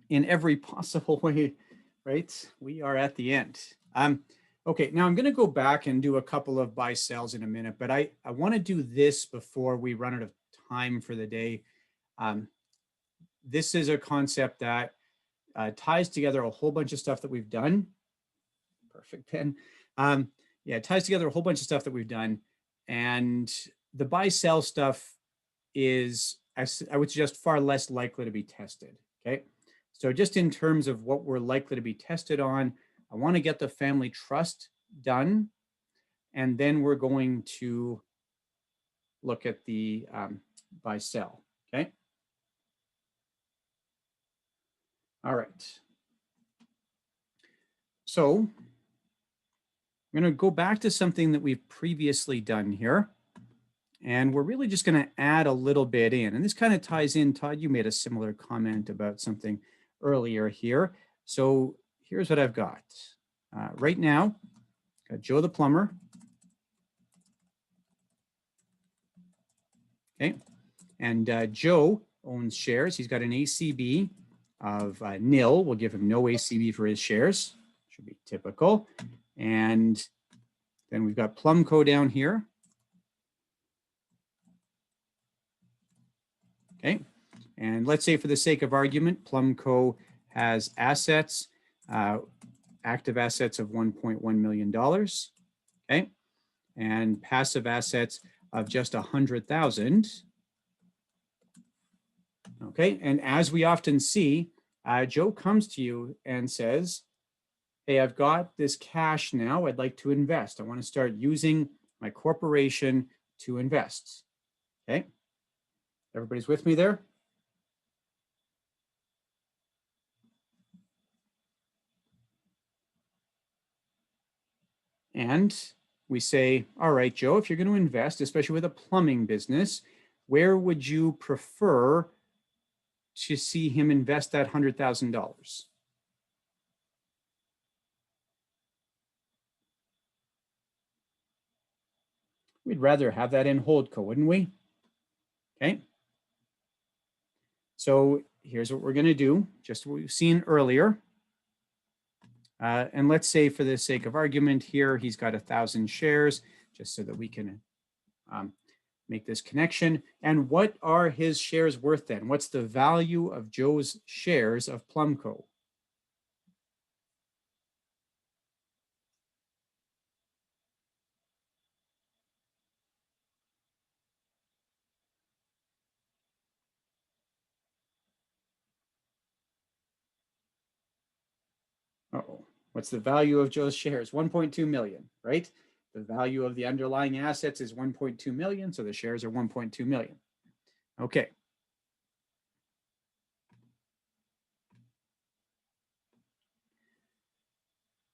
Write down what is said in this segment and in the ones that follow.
in every possible way, right? We are at the end. Okay, now I'm going to go back and do a couple of buy sells in a minute, but I want to do this before we run out of time for the day. This is a concept that ties together a whole bunch of stuff that we've done. Perfect pen. Yeah, it ties together a whole bunch of stuff that we've done. And the buy sell stuff is, I would suggest, far less likely to be tested. Okay. So just in terms of what we're likely to be tested on, I want to get the family trust done. And then we're going to look at the buy sell. Okay. All right. So I'm going to go back to something that we've previously done here. And we're really just going to add a little bit in. And this kind of ties in, Todd, you made a similar comment about something earlier here. So here's what I've got. Right now, got Joe the plumber. Okay. And Joe owns shares. He's got an ACB of nil. We'll give him no ACB for his shares. Should be typical. And then we've got Plumco down here. Okay. And let's say for the sake of argument, Plumco has assets, active assets of $1.1 million. Okay. And passive assets of just 100,000. Okay. And as we often see, Joe comes to you and says, hey, I've got this cash now. I'd like to invest. I want to start using my corporation to invest. Okay. Everybody's with me there? And we say, all right, Joe, if you're going to invest, especially with a plumbing business, where would you prefer to see him invest that $100,000? We'd rather have that in Holdco, wouldn't we? Okay. So here's what we're going to do, just what we've seen earlier. And let's say for the sake of argument here, he's got 1,000 shares, just so that we can make this connection. And what are his shares worth then? What's the value of Joe's shares of Plumco? Uh-oh. What's the value of Joe's shares? 1.2 million, right? The value of the underlying assets is 1.2 million, so the shares are 1.2 million. Okay.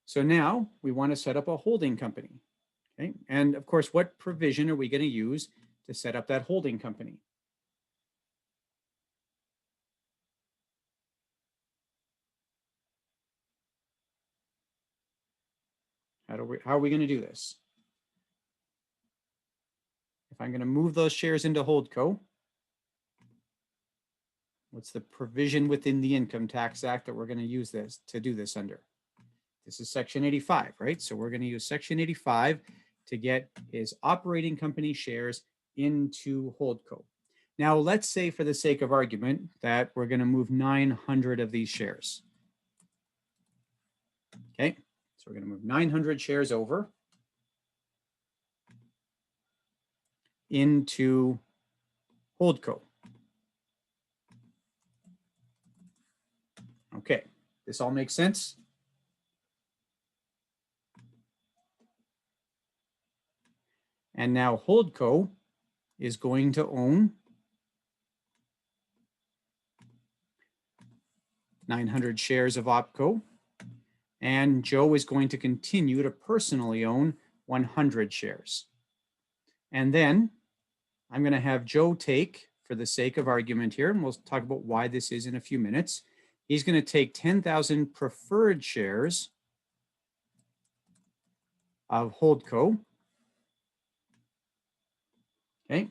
So now we want to set up a holding company. Okay. And of course, what provision are we going to use to set up that holding company? How are we going to do this? If I'm going to move those shares into Holdco, what's the provision within the Income Tax Act that we're going to use this to do this under? This is Section 85, right? So we're going to use Section 85 to get his operating company shares into Holdco. Now, let's say for the sake of argument that we're going to move 900 of these shares. Okay, so we're going to move 900 shares over into Holdco. Okay, this all makes sense? And now Holdco is going to own 900 shares of OpCo, and Joe is going to continue to personally own 100 shares. And then I'm going to have Joe take, for the sake of argument here, and we'll talk about why this is in a few minutes, he's going to take 10,000 preferred shares of Holdco. Okay.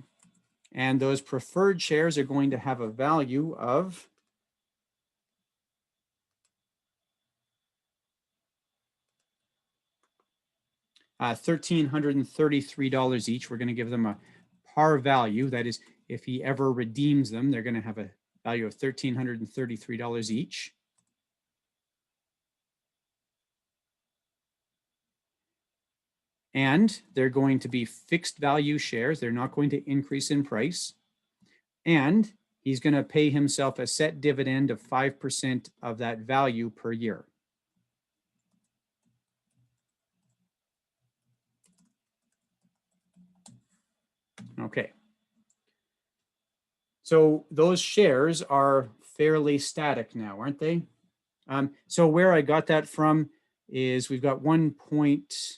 And those preferred shares are going to have a value of $1,333 each. We're going to give them a par value. That is, if he ever redeems them, they're going to have a value of $1,333 each. And they're going to be fixed value shares. They're not going to increase in price. And he's going to pay himself a set dividend of 5% of that value per year. Okay. So those shares are fairly static now, aren't they? So where I got that from is we've got $1.2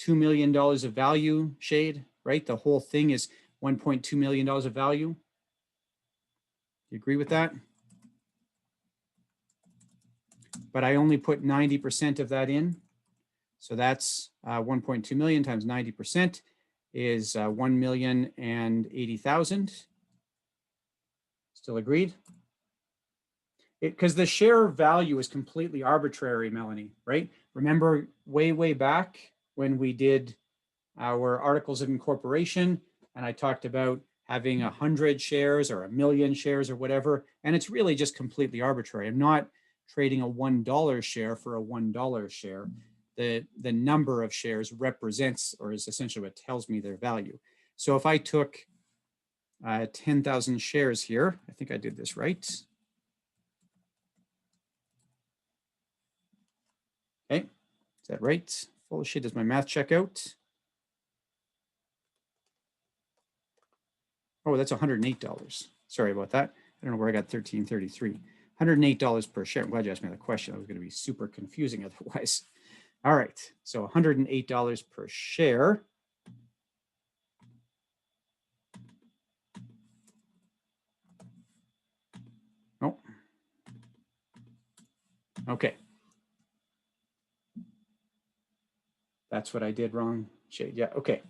million of value, Shade, right? The whole thing is $1.2 million of value. You agree with that? But I only put 90% of that in. So that's 1.2 million times 90% is 1,080,000. Still agreed? Because the share value is completely arbitrary, Melanie, right? Remember way back when we did our articles of incorporation and I talked about having 100 shares or 1,000,000 shares or whatever, and it's really just completely arbitrary. I'm not trading a $1 share for a $1 share. The number of shares represents or is essentially what tells me their value. So if I took 10,000 shares here, I think I did this right. Okay, is that right? Full of shit, does my math check out? Oh, that's $108. Sorry about that. I don't know where I got 1333. $108 per share. I'm glad you asked me that question. That was going to be super confusing otherwise. All right, so $108 per share. Oh, okay. That's what I did wrong, Shade. Yeah, okay.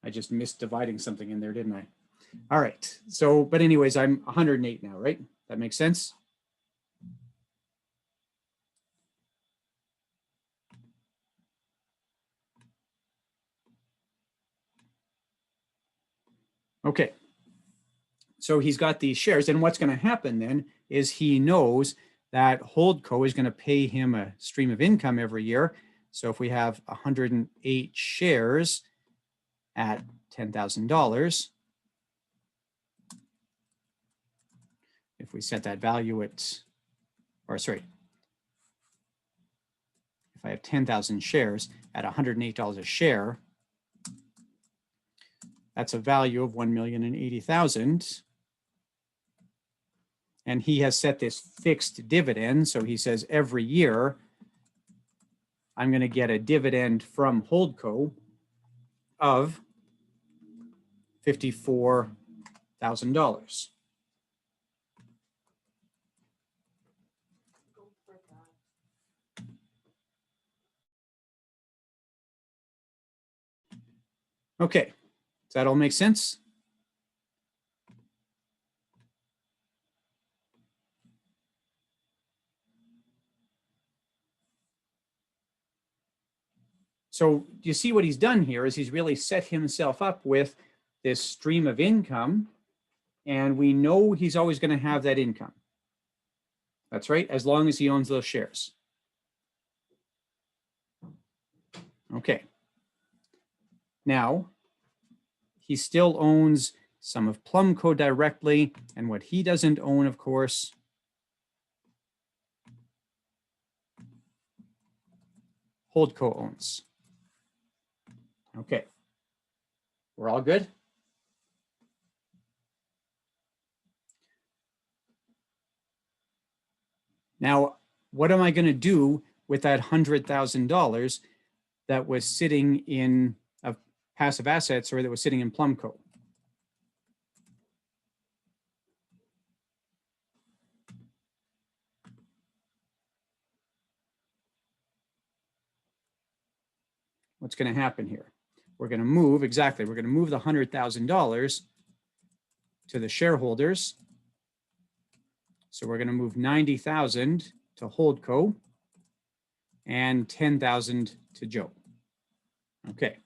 I just missed dividing something in there, didn't I? All right, so, but anyways, I'm 108 now, right? That makes sense? Okay. So he's got these shares, and what's going to happen then is he knows that Holdco is going to pay him a stream of income every year. So if we have 108 shares at $10,000, if we set that value at, or sorry, if I have 10,000 shares at $108 a share, that's a value of 1,080,000. And he has set this fixed dividend. So he says every year, I'm going to get a dividend from Holdco of $54,000. Okay, does that all make sense? So you see what he's done here is he's really set himself up with this stream of income, and we know he's always going to have that income. That's right, as long as he owns those shares. Okay. Now, he still owns some of Plumco directly, and what he doesn't own, of course, Holdco owns. Okay, we're all good? Now, what am I going to do with that $100,000 that was sitting in passive assets or that was sitting in Plumco? What's going to happen here? We're going to move, exactly, we're going to move the $100,000 to the shareholders. So we're going to move 90,000 to Holdco and 10,000 to Joe. Okay.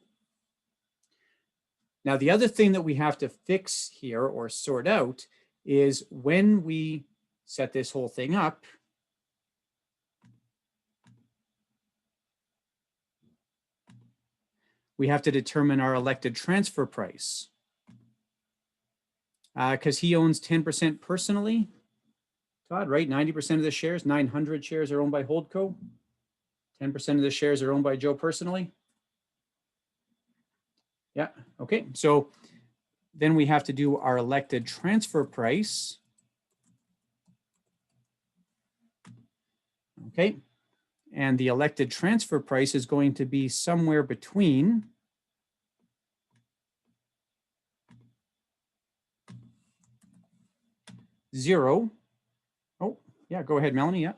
Now, the other thing that we have to fix here or sort out is when we set this whole thing up, we have to determine our elected transfer price. Because he owns 10% personally, Todd, right? 90% of the shares, 900 shares are owned by Holdco. 10% of the shares are owned by Joe personally. Yeah, okay. So then we have to do our elected transfer price. Okay. And the elected transfer price is going to be somewhere between zero. Oh, yeah, go ahead, Melanie. Yeah.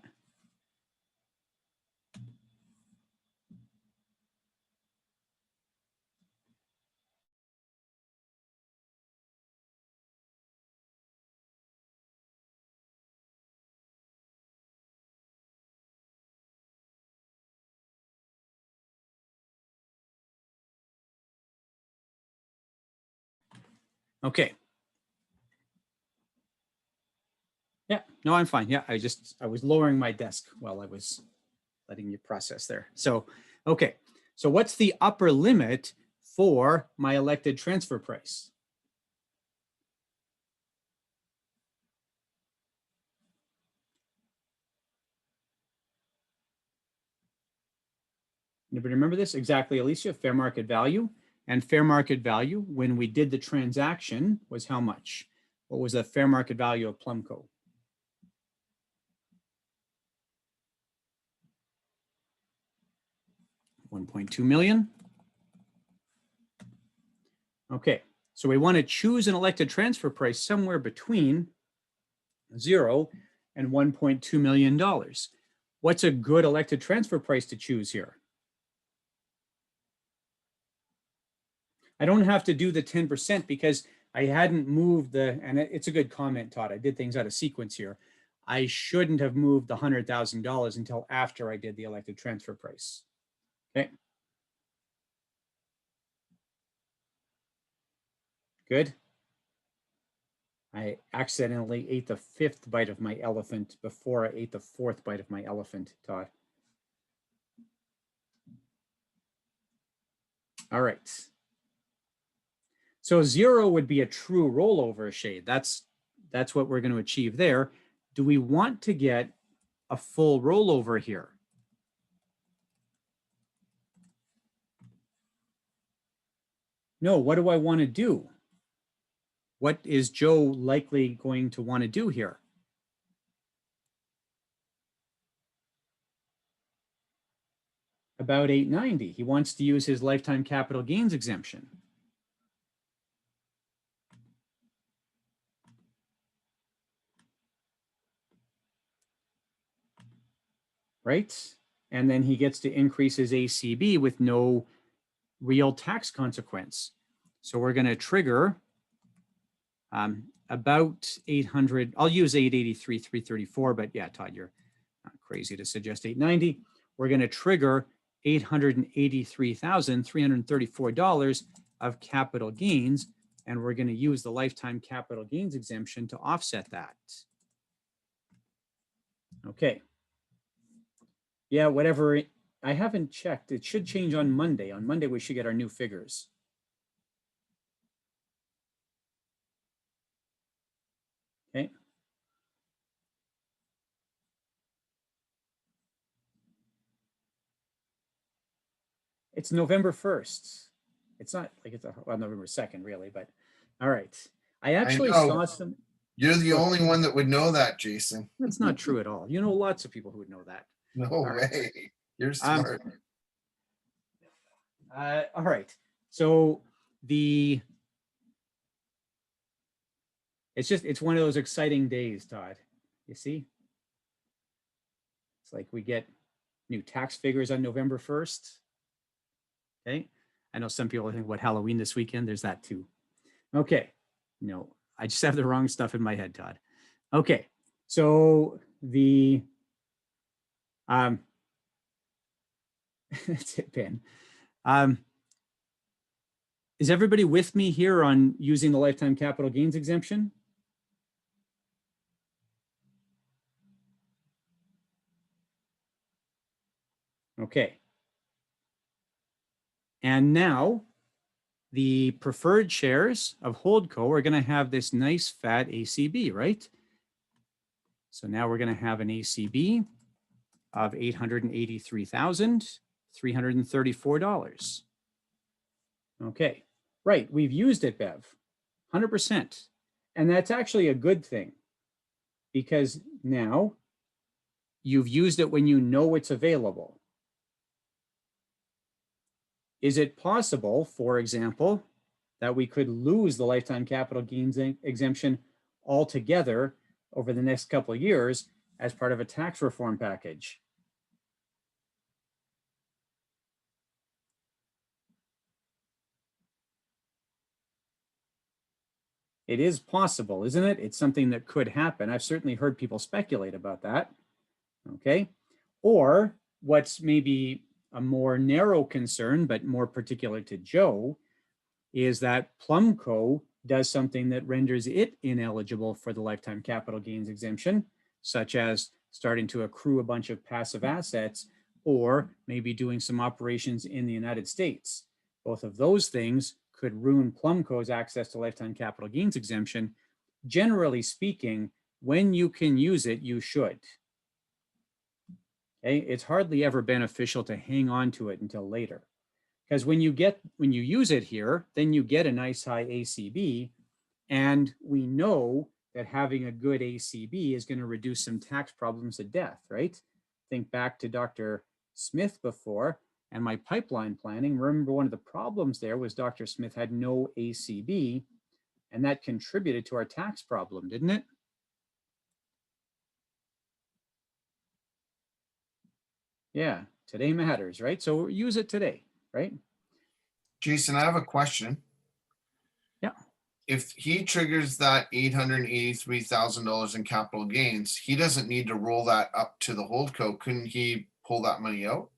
Okay. Yeah, no, I'm fine. Yeah, I was lowering my desk while I was letting you process there. So, okay. So what's the upper limit for my elected transfer price? Anybody remember this? Exactly, Alicia, fair market value. And fair market value, when we did the transaction, was how much? What was the fair market value of Plumco? $1.2 million. Okay, so we want to choose an elected transfer price somewhere between 0 and $1.2 million. What's a good elected transfer price to choose here? I don't have to do the 10% because I hadn't moved the, and it's a good comment, Todd. I did things out of sequence here. I shouldn't have moved the $100,000 until after I did the elected transfer price. Okay. Good. I accidentally ate the 5th bite of my elephant before I ate the 4th bite of my elephant, Todd. All right. So 0 would be a true rollover shade. That's what we're going to achieve there. Do we want to get a full rollover here? No, what do I want to do? What is Joe likely going to want to do here? About 890. He wants to use his lifetime capital gains exemption. Right? And then he gets to increase his ACB with no real tax consequence. So we're going to trigger about 800. I'll use 883, 334, but yeah, Todd, you're not crazy to suggest 890. We're going to trigger $883,334 of capital gains, and we're going to use the lifetime capital gains exemption to offset that. Okay. Yeah, whatever. I haven't checked. It should change on Monday. On Monday, we should get our new figures. Okay. It's November 1st. It's not like it's well, November 2nd, really, but all right. I actually saw some. You're the only one that would know that, Jason. That's not true at all. You know lots of people who would know that. No way. Right. You're smart. All right. So it's one of those exciting days, Todd. You see? It's like we get new tax figures on November 1st. Okay. I know some people think, what, Halloween this weekend? There's that too. Okay. No, I just have the wrong stuff in my head, Todd. Okay. So That's it, Ben. Is everybody with me here on using the lifetime capital gains exemption? Okay. And now the preferred shares of Holdco are going to have this nice fat ACB, right? So now we're going to have an ACB of $883,334. Okay, right. We've used it, Bev, 100%. And that's actually a good thing because now you've used it when you know it's available. Is it possible, for example, that we could lose the lifetime capital gains exemption altogether over the next couple of years as part of a tax reform package? It is possible, isn't it? It's something that could happen. I've certainly heard people speculate about that. Okay. Or what's maybe a more narrow concern, but more particular to Joe, is that Plumco does something that renders it ineligible for the lifetime capital gains exemption, such as starting to accrue a bunch of passive assets or maybe doing some operations in the United States. Both of those things could ruin Plumco's access to lifetime capital gains exemption. Generally speaking, when you can use it, you should. Okay? It's hardly ever beneficial to hang on to it until later. Because when you use it here, then you get a nice high ACB, and we know that having a good ACB is going to reduce some tax problems of death, right? Think back to Dr. Smith before and my pipeline planning. Remember, one of the problems there was Dr. Smith had no ACB, and that contributed to our tax problem, didn't it? Yeah, today matters, right? So use it today, right? Jason, I have a question. Yeah. If he triggers that $883,000 in capital gains, he doesn't need to roll that up to the holdco. Couldn't he pull that money out?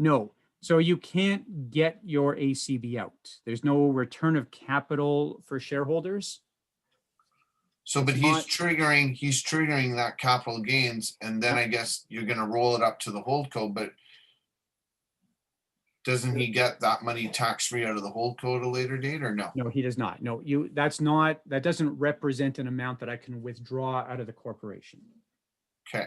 No. So you can't get your ACB out. There's no return of capital for shareholders. So, but he's triggering that capital gains, and then I guess you're going to roll it up to the holdco. But doesn't he get that money tax free out of the holdco at a later date, or no? No, he does not. No, that doesn't represent an amount that I can withdraw out of the corporation. Okay,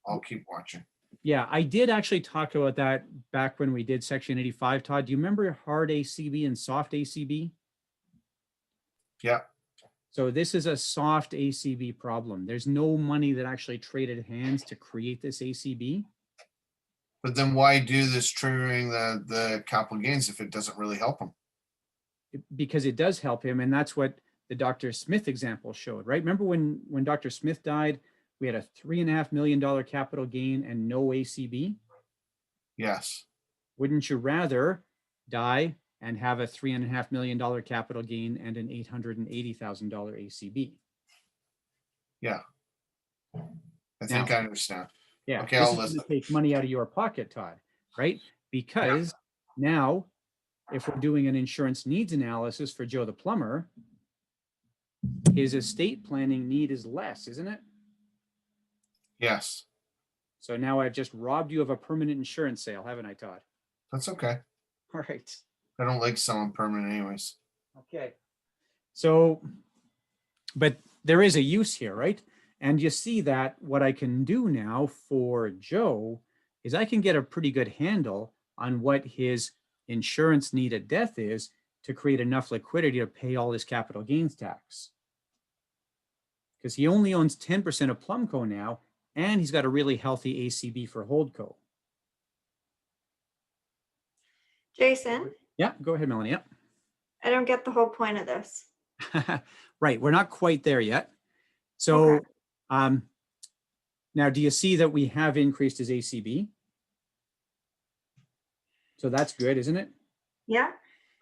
I'll keep watching. Yeah, I did actually talk about that back when we did Section 85, Todd. Do you remember hard ACB and soft ACB? Yeah. So this is a soft ACB problem. There's no money that actually traded hands to create this ACB. But then why do this triggering the capital gains if it doesn't really help him? Because it does help him, and that's what the Dr. Smith example showed, right? Remember when Dr. Smith died, we had a $3.5 million capital gain and no ACB? Yes. Wouldn't you rather die and have a $3.5 million capital gain and an $880,000 ACB? Yeah. I think I understand. Yeah. Okay, I'll listen. Take money out of your pocket, Todd, right? Because now, if we're doing an insurance needs analysis for Joe the plumber, his estate planning need is less, isn't it? Yes. So now I've just robbed you of a permanent insurance sale, haven't I, Todd? That's okay. All right. I don't like selling permanent anyways. Okay. So, but there is a use here, right? And you see that what I can do now for Joe is I can get a pretty good handle on what his insurance need at death is to create enough liquidity to pay all his capital gains tax. Because he only owns 10% of Plumco now, and he's got a really healthy ACB for Holdco. Jason? Yeah, go ahead, Melanie. Yeah. I don't get the whole point of this. Right, we're not quite there yet. So okay. Now do you see that we have increased his ACB? So that's good, isn't it? Yeah.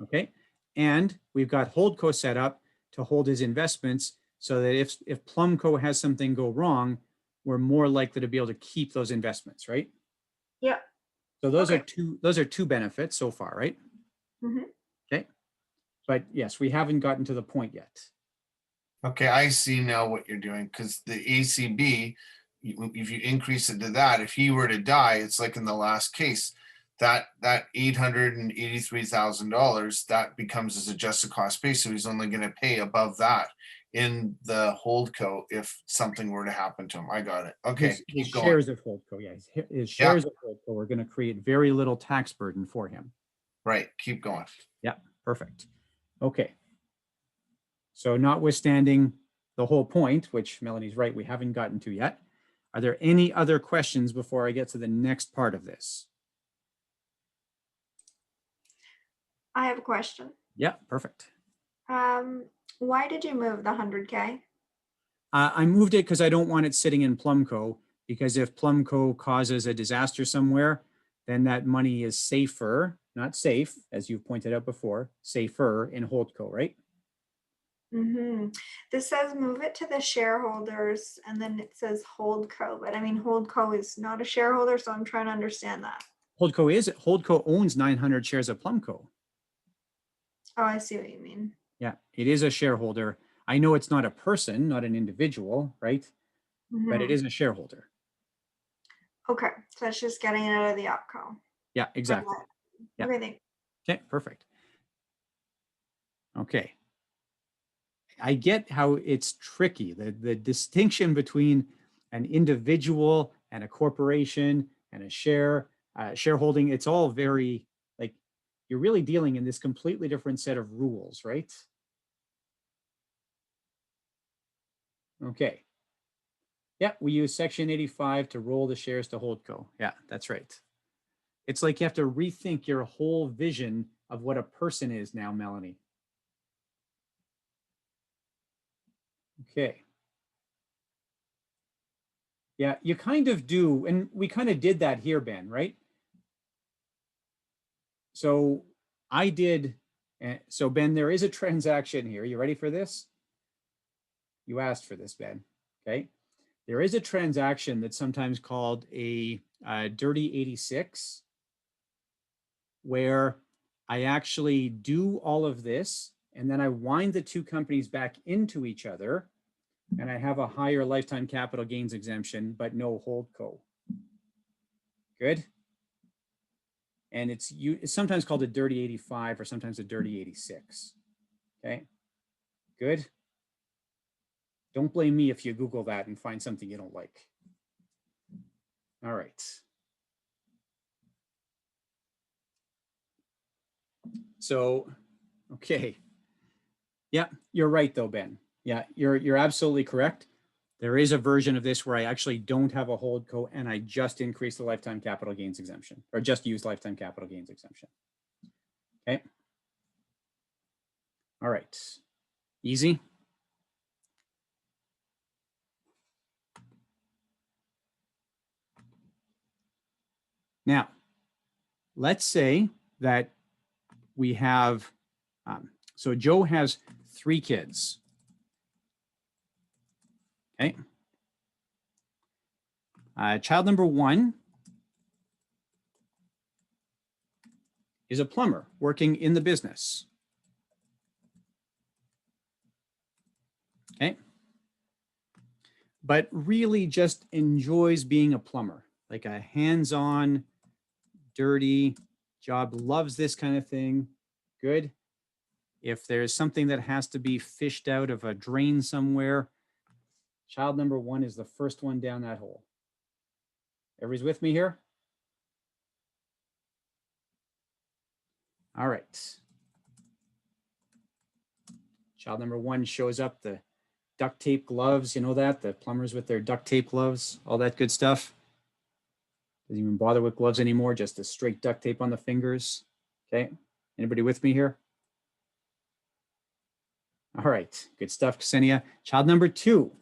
Okay, and we've got Holdco set up to hold his investments so that if Plumco has something go wrong, we're more likely to be able to keep those investments, right? Yep. So those Okay. are two benefits so far, right? Mhm. Okay. But yes, we haven't gotten to the point yet. Okay, I see now what you're doing, because the ACB, if you increase it to that, if he were to die, it's like in the last case, that $883,000, that becomes his adjusted cost base, so he's only gonna pay above that in the holdco if something were to happen to him. I got it. Okay, His keep going. shares of Holdco, yeah, his shares of Holdco are going to create very little tax burden for him. Right, keep going. Yeah, perfect. Okay. So notwithstanding the whole point, which Melanie's right, we haven't gotten to yet, are there any other questions before I get to the next part of this? I have a question. Yeah, perfect. Why did you move the 100K? I moved it because I don't want it sitting in Plumco, because if Plumco causes a disaster somewhere, then that money is safer, not safe, as you've pointed out before, safer in Holdco, right? Mm-hmm. This says move it to the shareholders, and then it says Holdco, but I mean, Holdco is not a shareholder, so I'm trying to understand that. Holdco owns 900 shares of Plumco. Oh, I see what you mean. Yeah, it is a shareholder. I know it's not a person, not an individual, right? But it Mhm. is a shareholder. Okay, so it's just getting it out of the opco. Yeah, exactly. Yeah. Okay, thanks. Okay, perfect. Okay. I get how it's tricky. The distinction between an individual and a corporation and a shareholding, it's all very, like, you're really dealing in this completely different set of rules, right? Okay. Yeah, we use section 85 to roll the shares to Holdco. Yeah, that's right. It's like you have to rethink your whole vision of what a person is now, Melanie. Okay. Yeah, you kind of do. And we kind of did that here, Ben, right? So I did. So Ben, there is a transaction here. You ready for this? You asked for this, Ben. Okay. There is a transaction that's sometimes called a dirty 86, where I actually do all of this, and then I wind the two companies back into each other, and I have a higher lifetime capital gains exemption, but no holdco. Good. And it's sometimes called a dirty 85 or sometimes a dirty 86. Okay. Good. Don't blame me if you Google that and find something you don't like. All right. So, okay. Yeah, you're right though, Ben. Yeah, you're absolutely correct. There is a version of this where I actually don't have a holdco and I just increase the lifetime capital gains exemption, or just use lifetime capital gains exemption. Okay. All right. Easy. Now, let's say that we have, so Joe has 3 kids. Okay. Child number 1 is a plumber working in the business. Okay. But really just enjoys being a plumber, like a hands-on, dirty job, loves this kind of thing. Good. If there's something that has to be fished out of a drain somewhere, child number 1 is the first one down that hole. Everybody's with me here? All right. Child number 1 shows up, the duct tape gloves, you know that? The plumbers with their duct tape gloves, all that good stuff. Doesn't even bother with gloves anymore, just the straight duct tape on the fingers. Okay. Anybody with me here? All right. Good stuff, Ksenia. Child number 2.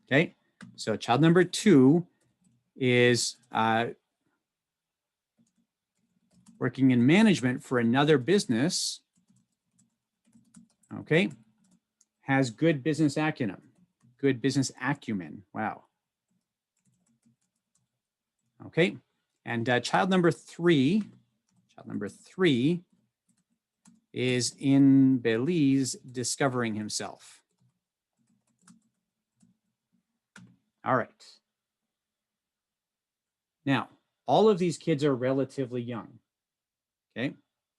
Okay. So child number 2 is working in management for another business. Okay. Has good business acumen. Good business acumen. Wow. Okay. And child number three is in Belize discovering himself. All right. Now, all of these kids are relatively young. Okay.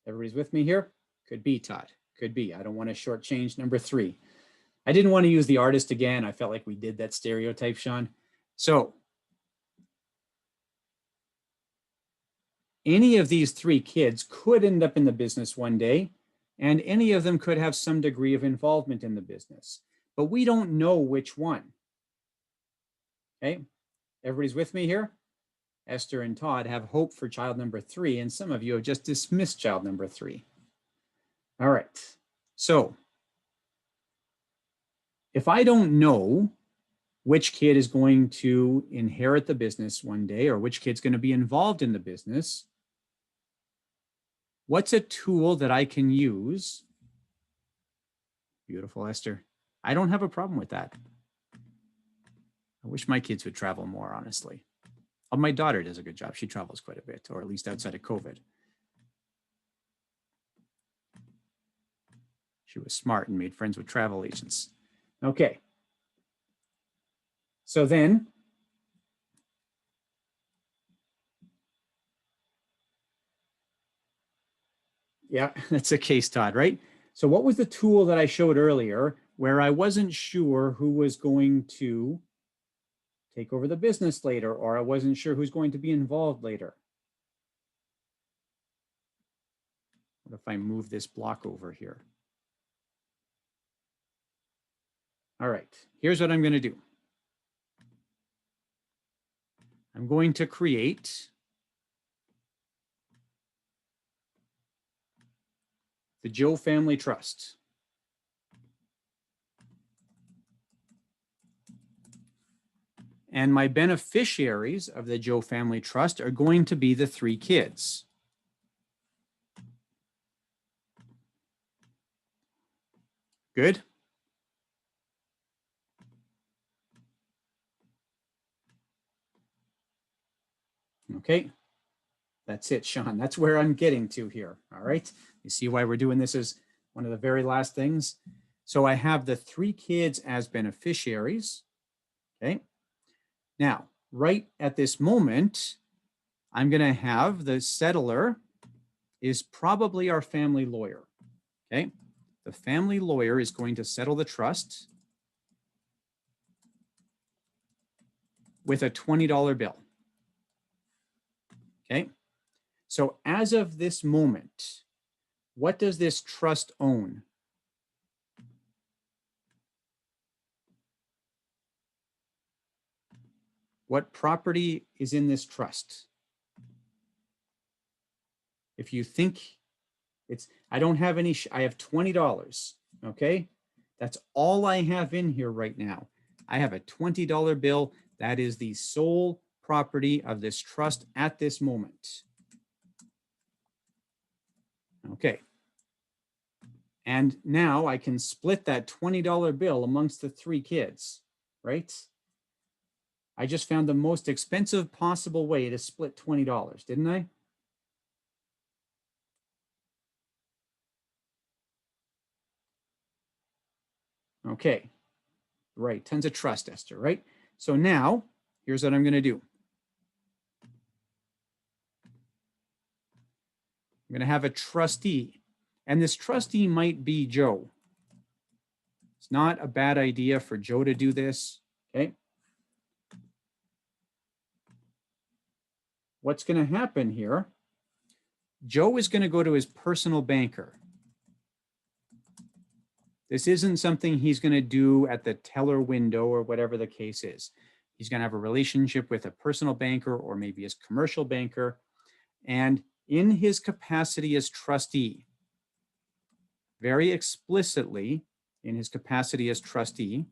Everybody's with me here? Could be, Todd. Could be. I don't want to shortchange number three. I didn't want to use the artist again. I felt like we did that stereotype, Sean. So any of these three kids could end up in the business one day, and any of them could have some degree of involvement in the business, but we don't know which one. Okay, everybody's with me here? Esther and Todd have hope for child number three, and some of you have just dismissed child number three. All right, so if I don't know which kid is going to inherit the business one day or which kid's going to be involved in the business, what's a tool that I can use? Beautiful, Esther. I don't have a problem with that. I wish my kids would travel more, honestly. Oh, my daughter does a good job. She travels quite a bit, or at least outside of COVID. She was smart and made friends with travel agents. Okay. So then, yeah, that's a case, Todd, right? So what was the tool that I showed earlier where I wasn't sure who was going to take over the business later, or I wasn't sure who's going to be involved later? What if I move this block over here? All right, here's what I'm going to do. I'm going to create the Joe Family Trust. And my beneficiaries of the Joe Family Trust are going to be the three kids. Good? Okay. That's it, Sean. That's where I'm getting to here. All right. You see why we're doing this as one of the very last things. So I have the three kids as beneficiaries. Okay. Now, right at this moment, I'm going to have the settler is probably our family lawyer. Okay. The family lawyer is going to settle the trust with a $20 bill. Okay. So as of this moment, what does this trust own? What property is in this trust? If you think it's, I don't have any, I have $20, okay? That's all I have in here right now. I have a $20 bill. That is the sole property of this trust at this moment. Okay. And now I can split that $20 bill amongst the three kids, right? I just found the most expensive possible way to split $20, didn't I? Okay, right, tons of trust, Esther, right? So now, here's what I'm gonna do. I'm gonna have a trustee, and this trustee might be Joe. It's not a bad idea for Joe to do this, okay? What's gonna happen here, Joe is gonna go to his personal banker. This isn't something he's going to do at the teller window or whatever the case is. He's going to have a relationship with a personal banker or maybe his commercial banker. And in his capacity as trustee, very explicitly in his capacity as trustee,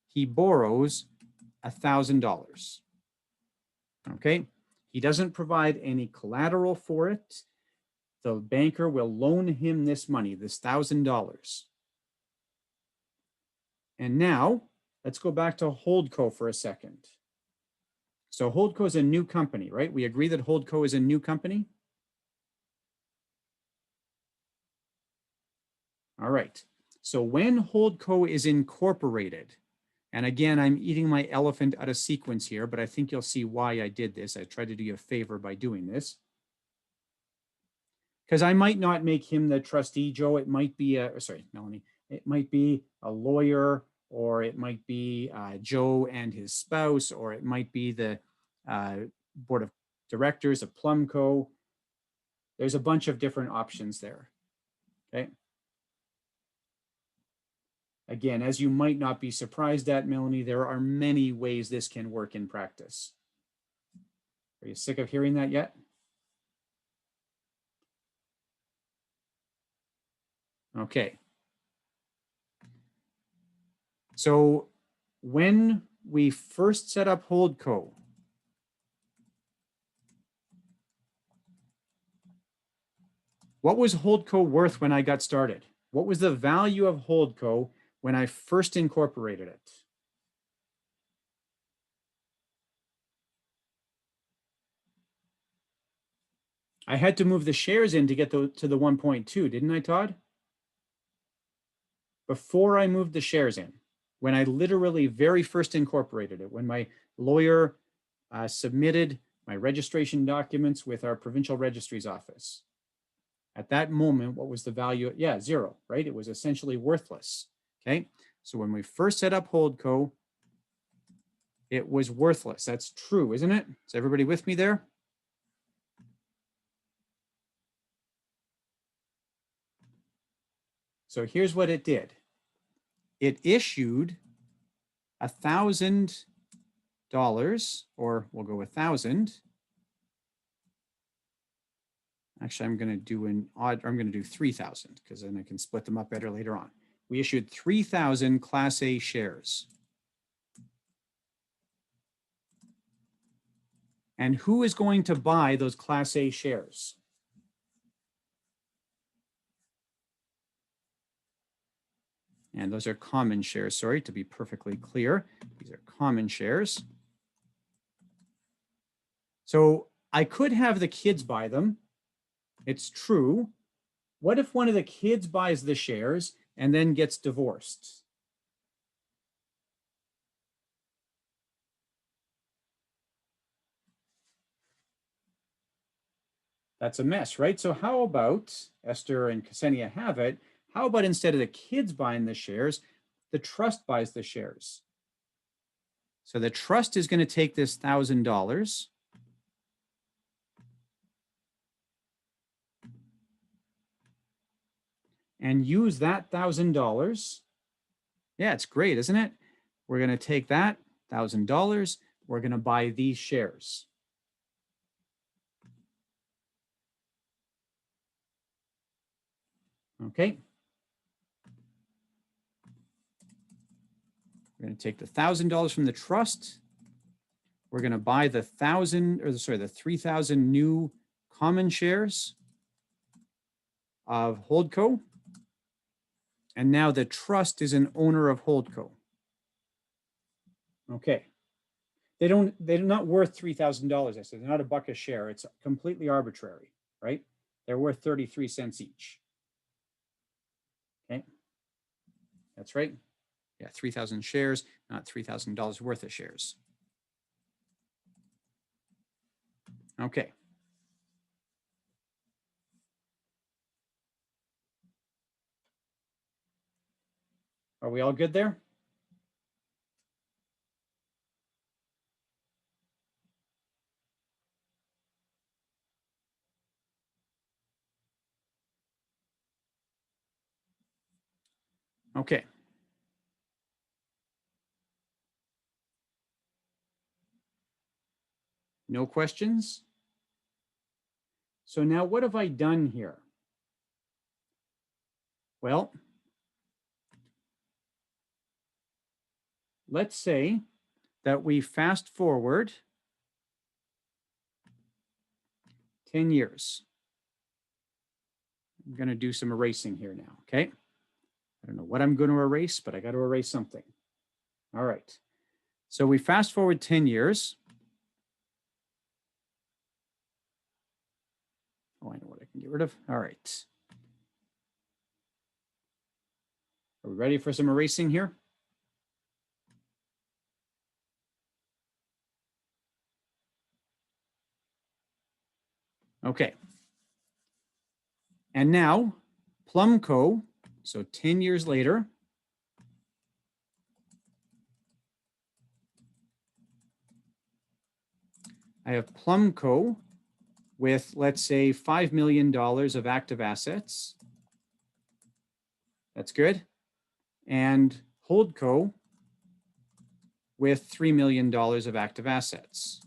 he borrows $1,000. Okay. He doesn't provide any collateral for it. The banker will loan him this money, this $1,000. And now let's go back to Holdco for a second. So Holdco is a new company, right? We agree that Holdco is a new company. All right. So when Holdco is incorporated, and again, I'm eating my elephant out of sequence here, but I think you'll see why I did this. I tried to do you a favor by doing this. Because I might not make him the trustee, Joe. It might be Melanie. It might be a lawyer, or it might be Joe and his spouse, or it might be the board of directors of Plumco. There's a bunch of different options there. Okay. Again, as you might not be surprised at, Melanie, there are many ways this can work in practice. Are you sick of hearing that yet? Okay. So when we first set up Holdco, what was Holdco worth when I got started? What was the value of Holdco when I first incorporated it? I had to move the shares in to get to the 1.2, didn't I, Todd? Before I moved the shares in, when I literally very first incorporated it, when my lawyer submitted my registration documents with our provincial registry's office. At that moment, what was the value? Yeah, 0, right? It was essentially worthless. Okay. So when we first set up Holdco, it was worthless. That's true, isn't it? Is everybody with me there? So here's what it did. It issued $1,000, or we'll go 1,000. Actually, I'm going to do an odd, or I'm going to do 3,000 because then I can split them up better later on. We issued 3,000 Class A shares. And who is going to buy those Class A shares? And those are common shares, sorry, to be perfectly clear. These are common shares. So I could have the kids buy them. It's true. What if one of the kids buys the shares and then gets divorced? That's a mess, right? So how about, Esther and Ksenia have it, how about instead of the kids buying the shares, the trust buys the shares? So the trust is going to take this $1,000 and use that $1,000. Yeah, it's great, isn't it? We're going to take that $1,000. We're going to buy these shares. Okay. We're going to take the $1,000 from the trust. We're going to buy the 3,000 new common shares of Holdco. And now the trust is an owner of Holdco. Okay. They're not worth $3,000. I said they're not a buck a share. It's completely arbitrary, right? They're worth 33 cents each. Okay. That's right. Yeah, 3,000 shares, not $3,000 worth of shares. Okay. Are we all good there? Okay. No questions? So now what have I done here? Well, let's say that we fast forward 10 years. I'm going to do some erasing here now, okay? I don't know what I'm going to erase, but I got to erase something. All right. So we fast forward 10 years. Oh, I know what I can get rid of. All right. Are we ready for some erasing here? Okay. And now Plumco, so 10 years later, I have Plumco with, let's say, $5 million of active assets. That's good. And Holdco with $3 million of active assets.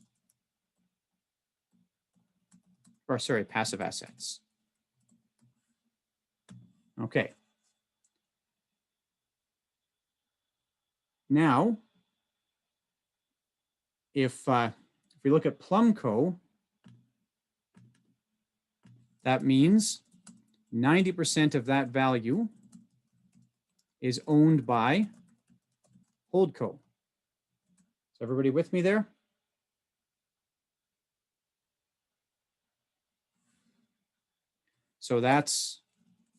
Or sorry, passive assets. Okay. Now, if we look at Plumco, that means 90% of that value is owned by Holdco. Is everybody with me there? So that's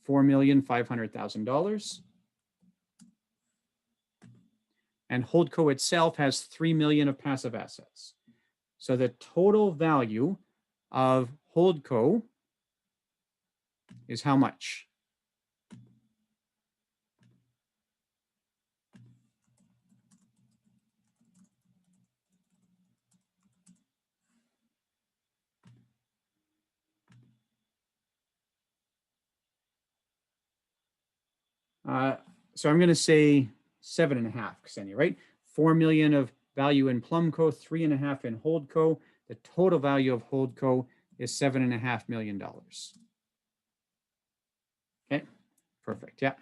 $4,500,000. And Holdco itself has $3 million of passive assets. So the total value of Holdco is how much? So I'm going to say 7.5, Ksenia, right? 4 million of value in Plumco, 3.5 in Holdco. The total value of Holdco is $7.5 million. Okay, perfect. Yeah.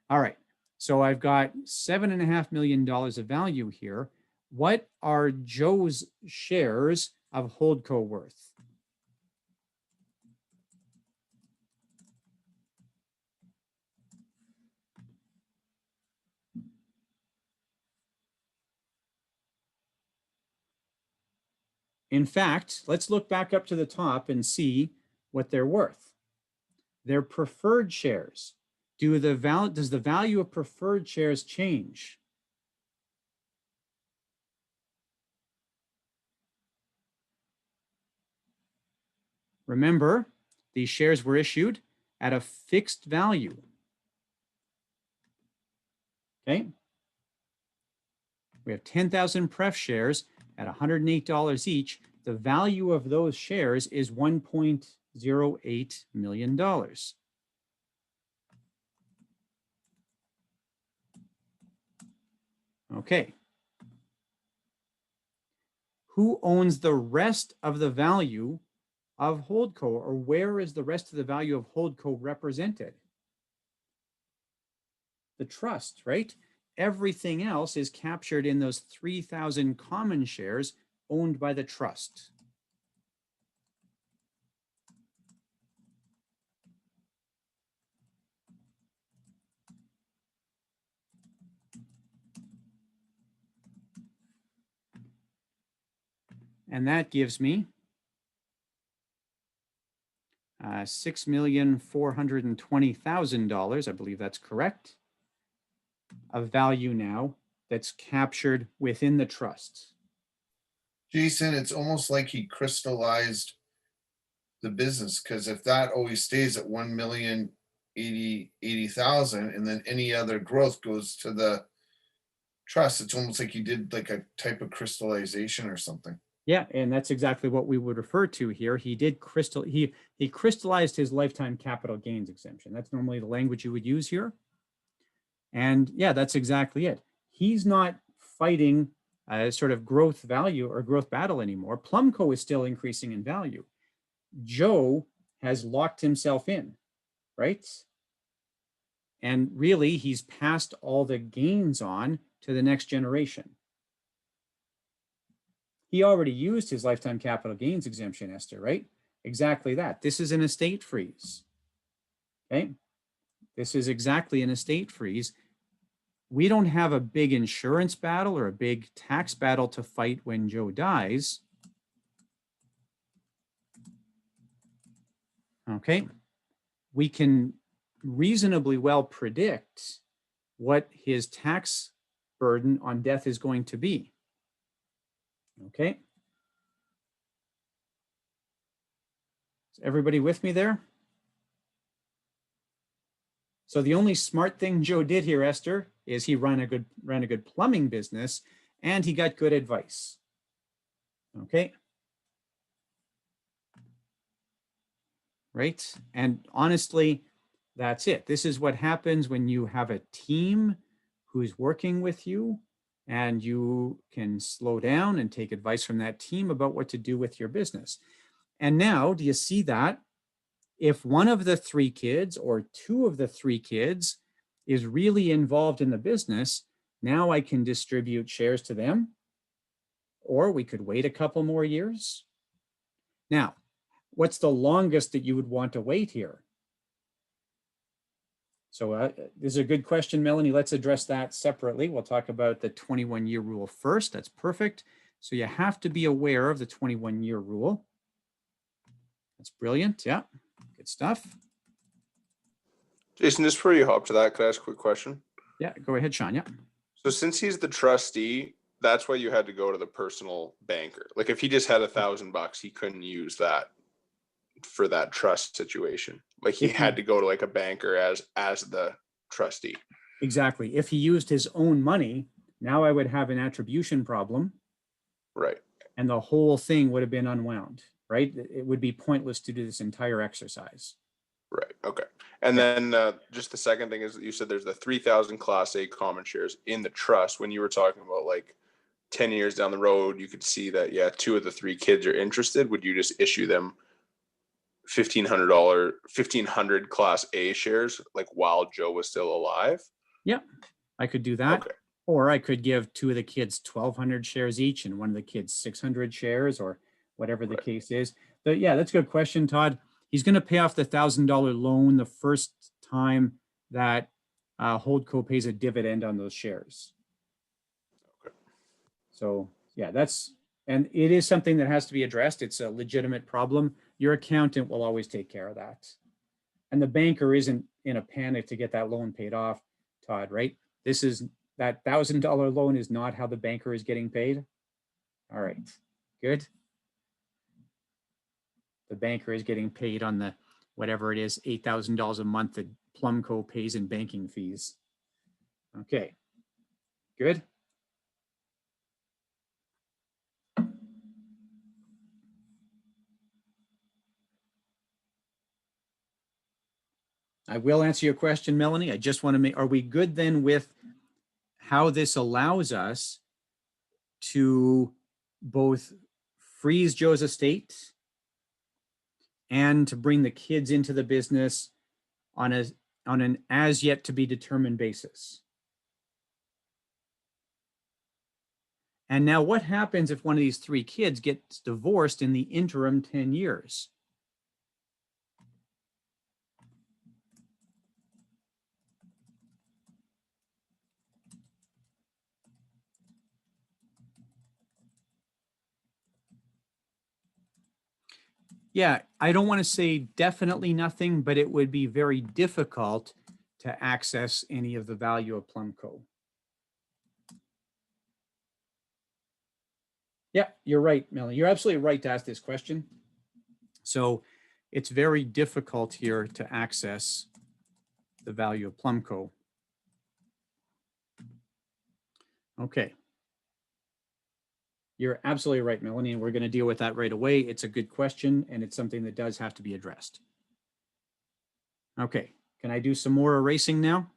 All right. So I've got $7.5 million of value here. What are Joe's shares of Holdco worth? In fact, let's look back up to the top and see what they're worth. They're preferred shares. Does the value of preferred shares change? Remember, these shares were issued at a fixed value. Okay. We have 10,000 pref shares at $108 each. The value of those shares is $1.08 million. Okay. Who owns the rest of the value of Holdco, or where is the rest of the value of Holdco represented? The trust, right? Everything else is captured in those 3,000 common shares owned by the trust. And that gives me $6,420,000, I believe that's correct, of value now that's captured within the trust. Jason, it's almost like he crystallized the business, because if that always stays at 1,080,000 and then any other growth goes to the trust, it's almost like he did like a type of crystallization or something. Yeah, and that's exactly what we would refer to here. He did he crystallized his lifetime capital gains exemption. That's normally the language you would use here. And yeah, that's exactly it. He's not fighting a sort of growth value or growth battle anymore. Plumco is still increasing in value. Joe has locked himself in, right? And really, he's passed all the gains on to the next generation. He already used his lifetime capital gains exemption, Esther, right? Exactly that. This is an estate freeze. Okay. This is exactly an estate freeze. We don't have a big insurance battle or a big tax battle to fight when Joe dies. Okay. We can reasonably well predict what his tax burden on death is going to be. Okay. Is everybody with me there? So the only smart thing Joe did here, Esther, is he ran a good plumbing business and he got good advice. Okay. Right. And honestly, that's it. This is what happens when you have a team who's working with you, and you can slow down and take advice from that team about what to do with your business. And now, do you see that? If one of the three kids or two of the three kids is really involved in the business, now I can distribute shares to them, or we could wait a couple more years. Now, what's the longest that you would want to wait here? So this is a good question, Melanie. Let's address that separately. We'll talk about the 21-year rule first. That's perfect. So you have to be aware of the 21-year rule. That's brilliant. Yeah, good stuff. Jason, just before you hop to that, could I ask a quick question? Yeah, go ahead, Sean. Yeah. So since he's the trustee, that's why you had to go to the personal banker. Like if he just had $1,000, he couldn't use that for that trust situation. Like he had to go to like a banker as the trustee. Exactly. If he used his own money, now I would have an attribution problem. Right. And the whole thing would have been unwound, right? It would be pointless to do this entire exercise. Right. Okay. And then just the second thing is that you said there's the 3,000 Class A common shares in the trust. When you were talking about like 10 years down the road, you could see that, yeah, two of the three kids are interested. Would you just issue them $1,500 Class A shares like while Joe was still alive? Yep, I could do that. Okay. Or I could give two of the kids 1,200 shares each and one of the kids 600 shares, or whatever the case is. But yeah, that's a good question, Todd. He's going to pay off the $1,000 loan the first time that Holdco pays a dividend on those shares. Okay. So yeah, and it is something that has to be addressed. It's a legitimate problem. Your accountant will always take care of that. And the banker isn't in a panic to get that loan paid off, Todd, right? That $1,000 loan is not how the banker is getting paid. All right, good. The banker is getting paid on the, whatever it is, $8,000 a month that Plumco pays in banking fees. Okay, good. I will answer your question, Melanie. I just want to make, are we good then with how this allows us to both freeze Joe's estate and to bring the kids into the business on an as yet to be determined basis? And now what happens if one of these three kids gets divorced in the interim 10 years? Yeah, I don't want to say definitely nothing, but it would be very difficult to access any of the value of Plumco. Yeah, you're right, Melanie. You're absolutely right to ask this question. So it's very difficult here to access the value of Plumco. Okay. You're absolutely right, Melanie, and we're going to deal with that right away. It's a good question, and it's something that does have to be addressed. Okay, can I do some more erasing now?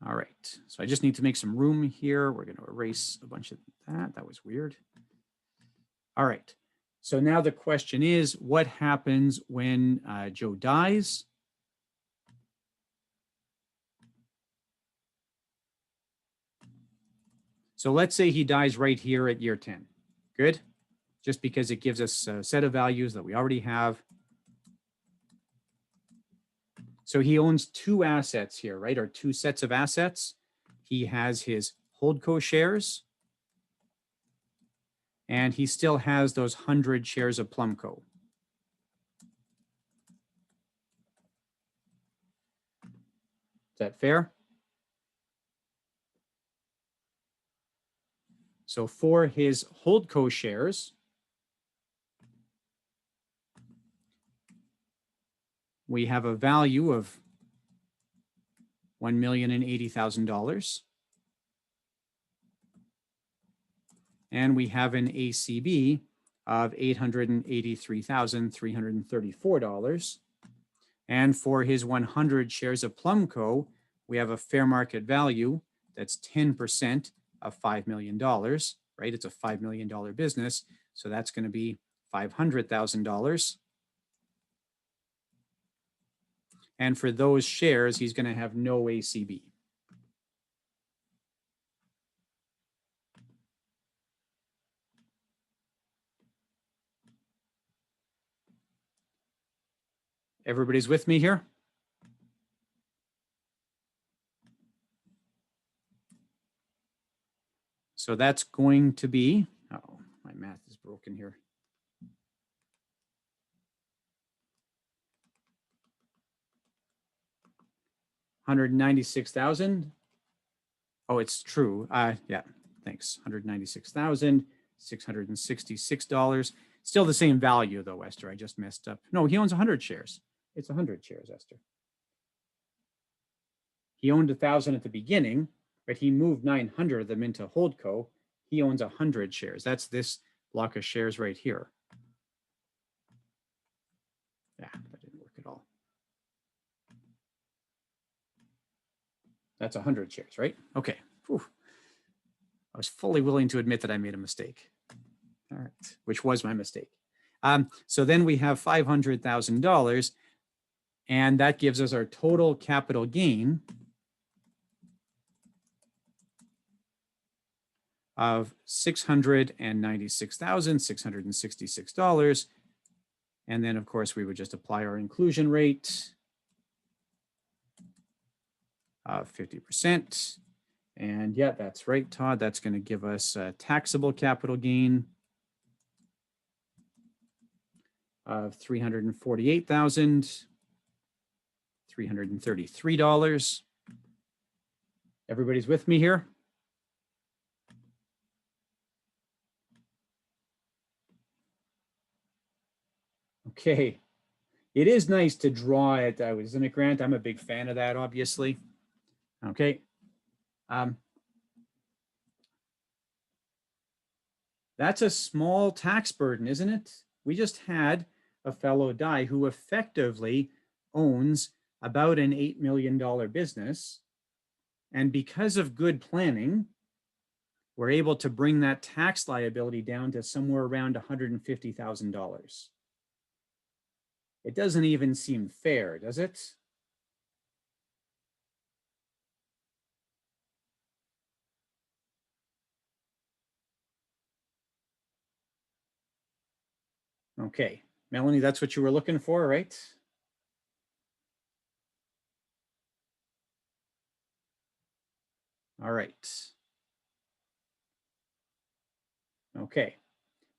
All right, so I just need to make some room here. We're going to erase a bunch of that. That was weird. All right, so now the question is, what happens when Joe dies? So let's say he dies right here at year 10. Good, just because it gives us a set of values that we already have. So he owns two assets here, right? Or two sets of assets. He has his Holdco shares. And he still has those 100 shares of Plumco. Is that fair? So for his Holdco shares, we have a value of $1,080,000. And we have an ACB of $883,334. And for his 100 shares of Plumco, we have a fair market value that's 10% of $5 million, right? It's a $5 million business. So that's going to be $500,000. And for those shares, he's going to have no ACB. Everybody's with me here? So that's going to be, oh, my math is broken here. $196,000. Oh, it's true. Yeah, thanks. $196,666. Still the same value though, Esther. I just messed up. No, he owns 100 shares. It's 100 shares, Esther. He owned 1,000 at the beginning, but he moved 900 of them into Holdco. He owns 100 shares. That's this block of shares right here. Yeah, that didn't work at all. That's 100 shares, right? Okay. Whew. I was fully willing to admit that I made a mistake. All right, which was my mistake. So then we have $500,000, and that gives us our total capital gain of $696,666. And then, of course, we would just apply our inclusion rate of 50%. And yeah, that's right, Todd. That's going to give us a taxable capital gain of $348,333. Everybody's with me here? Okay. It is nice to draw it, isn't it, Grant? I'm a big fan of that, obviously. Okay. That's a small tax burden, isn't it? We just had a fellow die who effectively owns about an $8 million business. And because of good planning, we're able to bring that tax liability down to somewhere around $150,000. It doesn't even seem fair, does it? Okay, Melanie, that's what you were looking for, right? All right. Okay,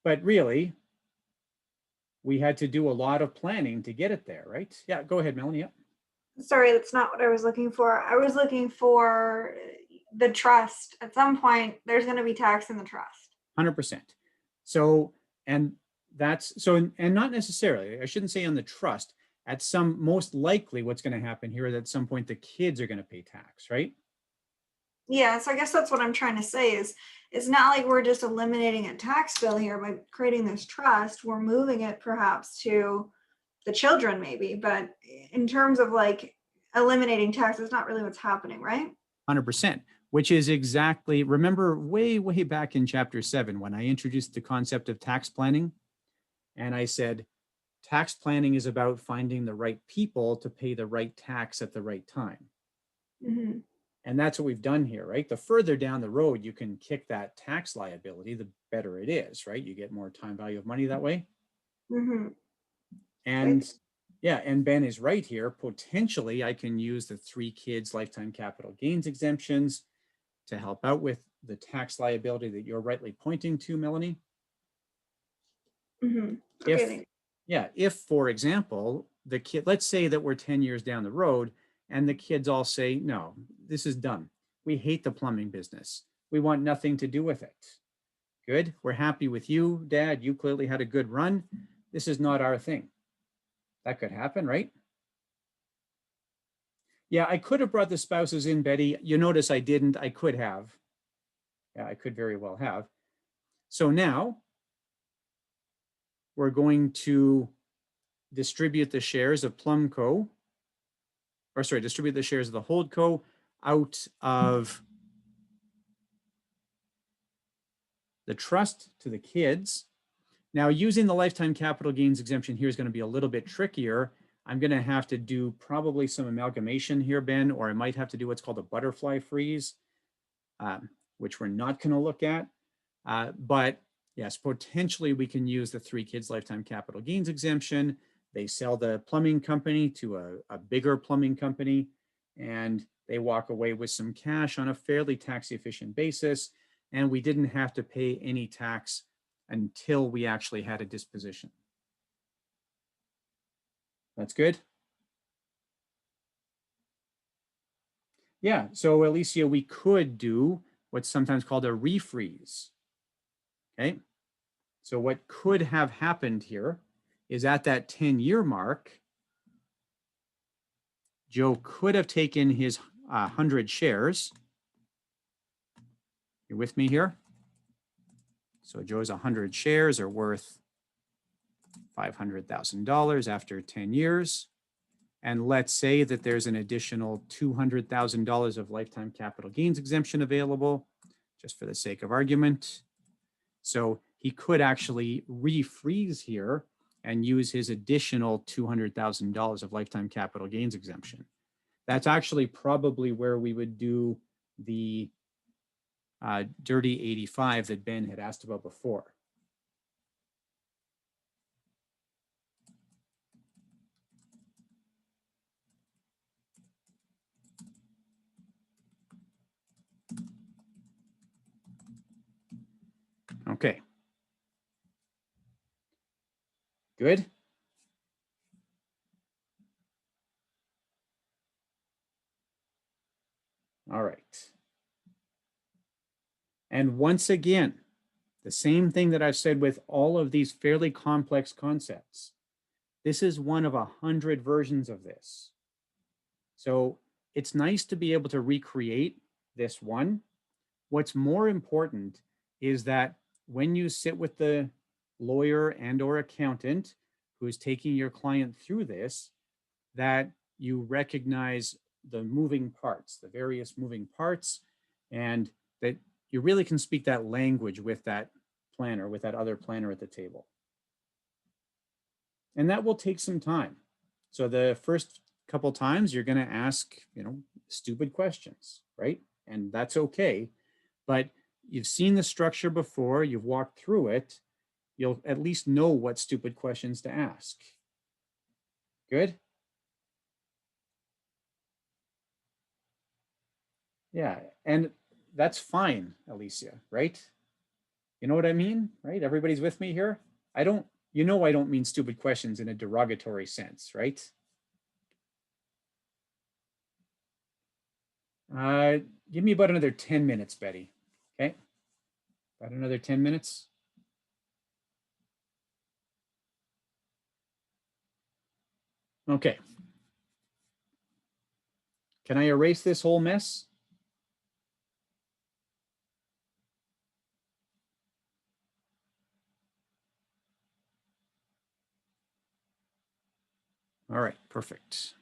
but really, we had to do a lot of planning to get it there, right? Yeah, go ahead, Melanie. Yeah. Sorry, that's not what I was looking for. I was looking for the trust. At some point, there's going to be tax in the trust. 100%. So, and that's so, and not necessarily, I shouldn't say on the trust. At some, most likely what's going to happen here is at some point the kids are going to pay tax, right? Yeah, so I guess that's what I'm trying to say is it's not like we're just eliminating a tax bill here by creating this trust. We're moving it perhaps to the children maybe, but in terms of like eliminating tax, it's not really what's happening, right? 100%, which is exactly, remember way back in chapter 7 when I introduced the concept of tax planning, and I said, tax planning is about finding the right people to pay the right tax at the right time. Mm-hmm. And that's what we've done here, right? The further down the road you can kick that tax liability, the better it is, right? You get more time value of money that way. Mm-hmm. And Right. yeah, and Ben is right here. Potentially, I can use the 3 kids lifetime capital gains exemptions to help out with the tax liability that you're rightly pointing to, Melanie. Mhm. If, Okay, thanks. yeah, if, for example, the kid, let's say that we're 10 years down the road and the kids all say, no, this is dumb. We hate the plumbing business. We want nothing to do with it. Good. We're happy with you, Dad. You clearly had a good run. This is not our thing. That could happen, right? Yeah, I could have brought the spouses in, Betty. You notice I didn't. I could have. Yeah, I could very well have. So now we're going to distribute the shares of Plumco, or sorry, distribute the shares of the Holdco out of the trust to the kids. Now, using the lifetime capital gains exemption here is going to be a little bit trickier. I'm going to have to do probably some amalgamation here, Ben, or I might have to do what's called a butterfly freeze, which we're not going to look at. But yes, potentially we can use the 3 kids lifetime capital gains exemption. They sell the plumbing company to a bigger plumbing company, and they walk away with some cash on a fairly tax efficient basis. And we didn't have to pay any tax until we actually had a disposition. That's good. Yeah, so Alicia, we could do what's sometimes called a refreeze. Okay, so what could have happened here is at that 10-year mark, Joe could have taken his 100 shares. You're with me here? So Joe's 100 shares are worth $500,000 after 10 years. And let's say that there's an additional $200,000 of lifetime capital gains exemption available, just for the sake of argument. So he could actually refreeze here and use his additional $200,000 of lifetime capital gains exemption. That's actually probably where we would do the dirty 85 that Ben had asked about before. Okay. Good. All right. And once again, the same thing that I've said with all of these fairly complex concepts. This is one of 100 versions of this. So it's nice to be able to recreate this one. What's more important is that when you sit with the lawyer and or accountant who's taking your client through this, that you recognize the moving parts, the various moving parts, and that you really can speak that language with that planner, with that other planner at the table. And that will take some time. So the first couple times you're going to ask, stupid questions, right? And that's okay. But you've seen the structure before, you've walked through it, you'll at least know what stupid questions to ask. Good? Yeah, and that's fine, Alicia, right? You know what I mean, right? Everybody's with me here? I don't mean stupid questions in a derogatory sense, right? Give me about another 10 minutes, Betty, okay? About another 10 minutes. Okay. Can I erase this whole mess? All right, perfect.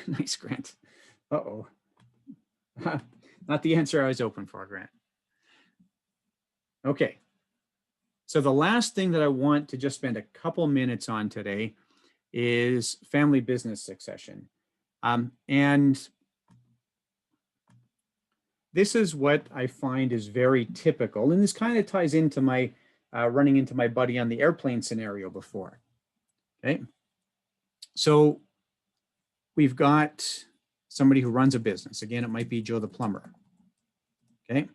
Nice, Grant. Uh-oh. Not the answer I was hoping for, Grant. Okay. So the last thing that I want to just spend a couple minutes on today is family business succession. And this is what I find is very typical. And this kind of ties into my running into my buddy on the airplane scenario before. Okay. So we've got somebody who runs a business. Again, it might be Joe the plumber. Okay.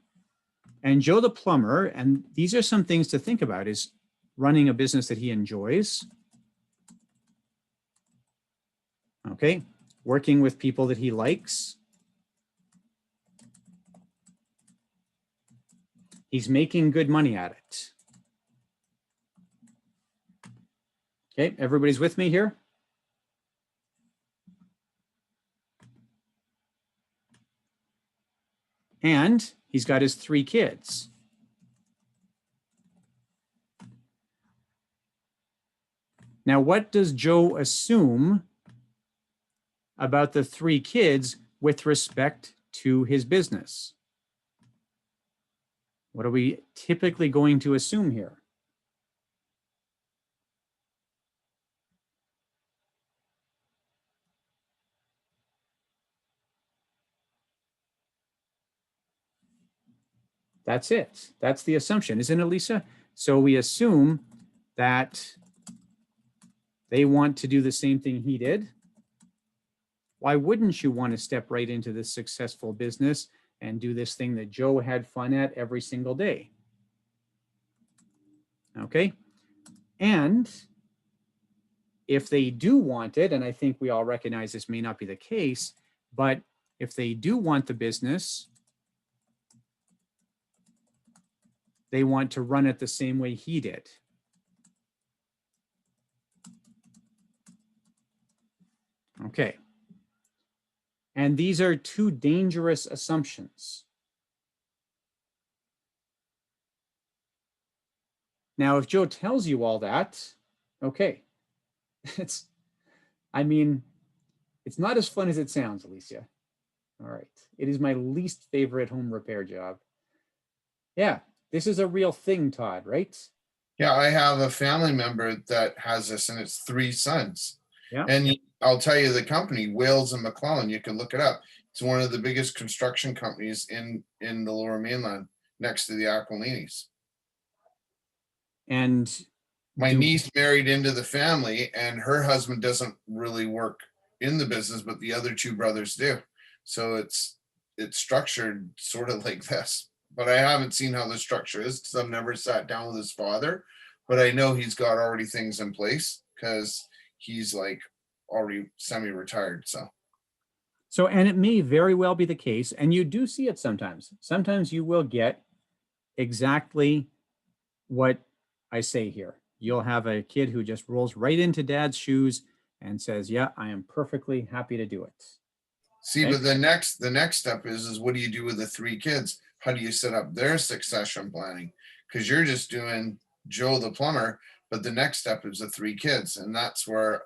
And Joe the plumber, and these are some things to think about, is running a business that he enjoys. Okay. Working with people that he likes. He's making good money at it. Okay, everybody's with me here? And he's got his 3 kids. Now, what does Joe assume about the 3 kids with respect to his business? What are we typically going to assume here? That's it. That's the assumption, isn't it, Lisa? So we assume that they want to do the same thing he did. Why wouldn't you want to step right into this successful business and do this thing that Joe had fun at every single day? Okay. And if they do want it, and I think we all recognize this may not be the case, but if they do want the business, they want to run it the same way he did. Okay. And these are 2 dangerous assumptions. Now, if Joe tells you all that, okay. I mean, it's not as fun as it sounds, Alicia. All right. It is my least favorite home repair job. Yeah, this is a real thing, Todd, right? Yeah, I have a family member that has this, and it's 3 sons. Yeah. And I'll tell you the company, Wales and McClellan, you can look it up. It's one of the biggest construction companies in the Lower Mainland, next to the Aquilinis. And my niece married into the family, and her husband doesn't really work in the business, but the other 2 brothers do. So it's structured sort of like this. But I haven't seen how the structure is because I've never sat down with his father. But I know he's got already things in place because he's like already semi-retired. So, and it may very well be the case, and you do see it sometimes. Sometimes you will get exactly what I say here. You'll have a kid who just rolls right into dad's shoes and says, yeah, I am perfectly happy to do it. See, Okay. but the next step is what do you do with the 3 kids? How do you set up their succession planning? Because you're just doing Joe the plumber, but the next step is the 3 kids. And that's where,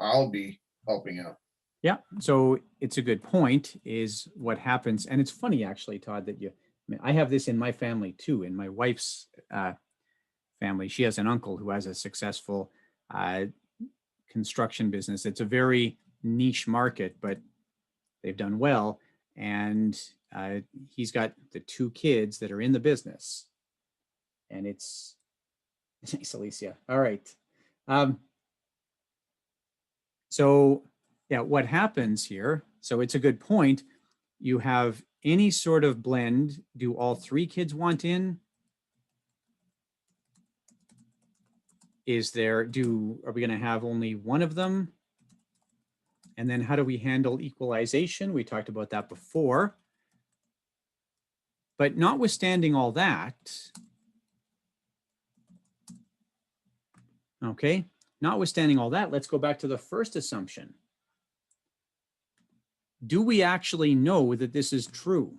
I'll be helping out. Yeah. So it's a good point is what happens. And it's funny, actually, Todd, that I have this in my family too, in my wife's family. She has an uncle who has a successful construction business. It's a very niche market, but they've done well. And he's got the 2 kids that are in the business. And it's nice, Alicia. All right. So yeah, what happens here? So it's a good point. You have any sort of blend. Do all 3 kids want in? Are we going to have only one of them? And then how do we handle equalization? We talked about that before. But notwithstanding all that, okay, notwithstanding all that, let's go back to the first assumption. Do we actually know that this is true?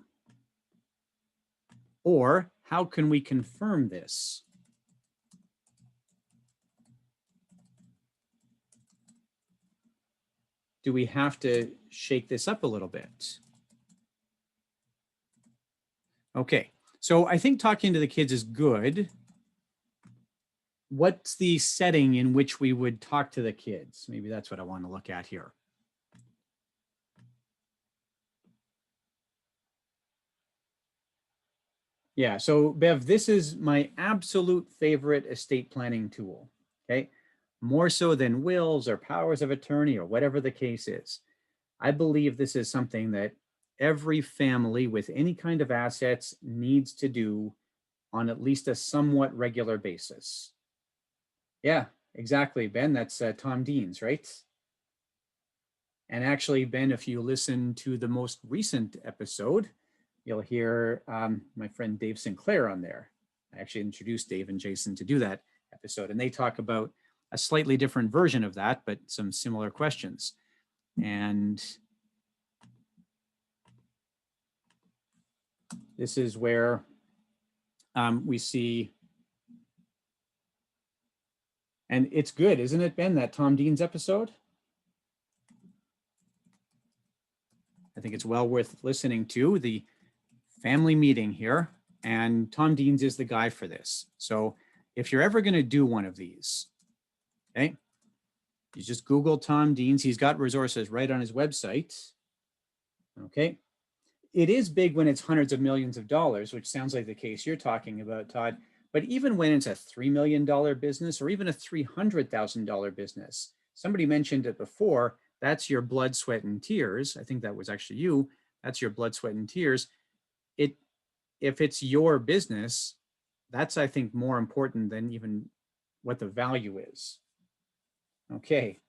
Or how can we confirm this? Do we have to shake this up a little bit? Okay, so I think talking to the kids is good. What's the setting in which we would talk to the kids? Maybe that's what I want to look at here. Yeah, so Bev, this is my absolute favorite estate planning tool, okay? More so than wills or powers of attorney or whatever the case is. I believe this is something that every family with any kind of assets needs to do on at least a somewhat regular basis. Yeah, exactly, Ben. That's Tom Dean's, right? And actually, Ben, if you listen to the most recent episode, you'll hear my friend Dave Sinclair on there. I actually introduced Dave and Jason to do that episode, and they talk about a slightly different version of that, but some similar questions. And this is where we see, and it's good, isn't it, Ben, that Tom Dean's episode? I think it's well worth listening to, the family meeting here. And Tom Dean's is the guy for this. So if you're ever going to do one of these, okay, you just Google Tom Dean's. He's got resources right on his website. Okay. It is big when it's hundreds of millions of dollars, which sounds like the case you're talking about, Todd. But even when it's a $3 million business or even a $300,000 business, somebody mentioned it before, that's your blood, sweat, and tears. I think that was actually you. That's your blood, sweat, and tears. If it's your business, that's, I think, more important than even what the value is. Okay.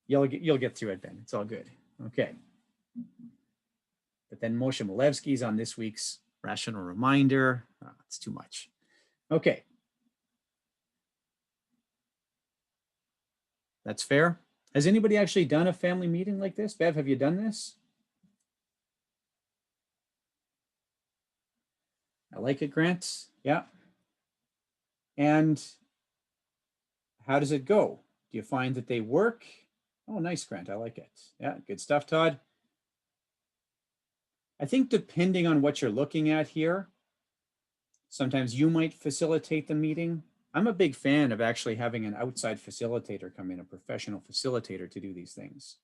You'll get through it, Ben. It's all good. Okay. But then Moshe Malevsky's on this week's Rational Reminder. Oh, it's too much. Okay. That's fair. Has anybody actually done a family meeting like this? Bev, have you done this? I like it, Grant. Yeah. And how does it go? Do you find that they work? Oh, nice, Grant. I like it. Yeah, good stuff, Todd. I think depending on what you're looking at here, sometimes you might facilitate the meeting. I'm a big fan of actually having an outside facilitator come in, a professional facilitator, to do these things.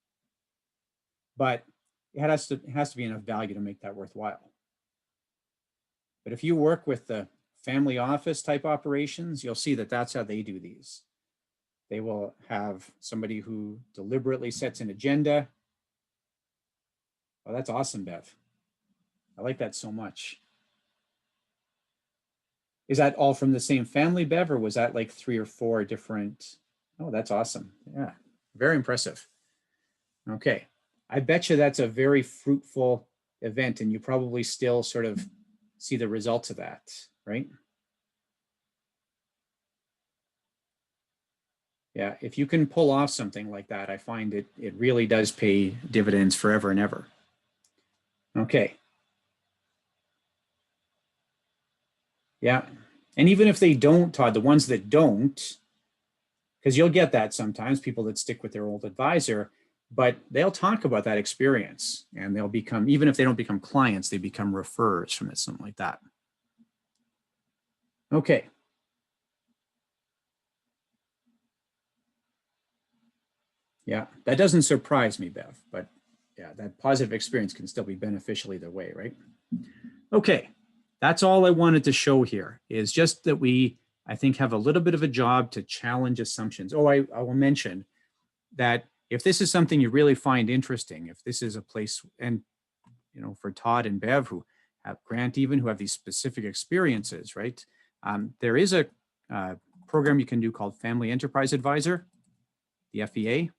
But it has to be enough value to make that worthwhile. But if you work with the family office type operations, you'll see that that's how they do these. They will have somebody who deliberately sets an agenda. Oh, that's awesome, Bev. I like that so much. Is that all from the same family, Bev, or was that like 3 or 4 different? Oh, that's awesome. Yeah, very impressive. Okay, I bet you that's a very fruitful event, and you probably still sort of see the results of that, right? Yeah, if you can pull off something like that, I find it really does pay dividends forever and ever. Okay. Yeah. And even if they don't, Todd, the ones that don't, because you'll get that sometimes, people that stick with their old advisor, but they'll talk about that experience and they'll become, even if they don't become clients, they become referrers from it, something like that. Okay. Yeah, that doesn't surprise me, Bev, but yeah, that positive experience can still be beneficial either way, right? Okay, that's all I wanted to show here, is just that we, I think, have a little bit of a job to challenge assumptions. Oh, I will mention that if this is something you really find interesting, if this is a place, and for Todd and Bev, who have Grant even, who have these specific experiences, right? There is a program you can do called Family Enterprise Advisor, the FEA.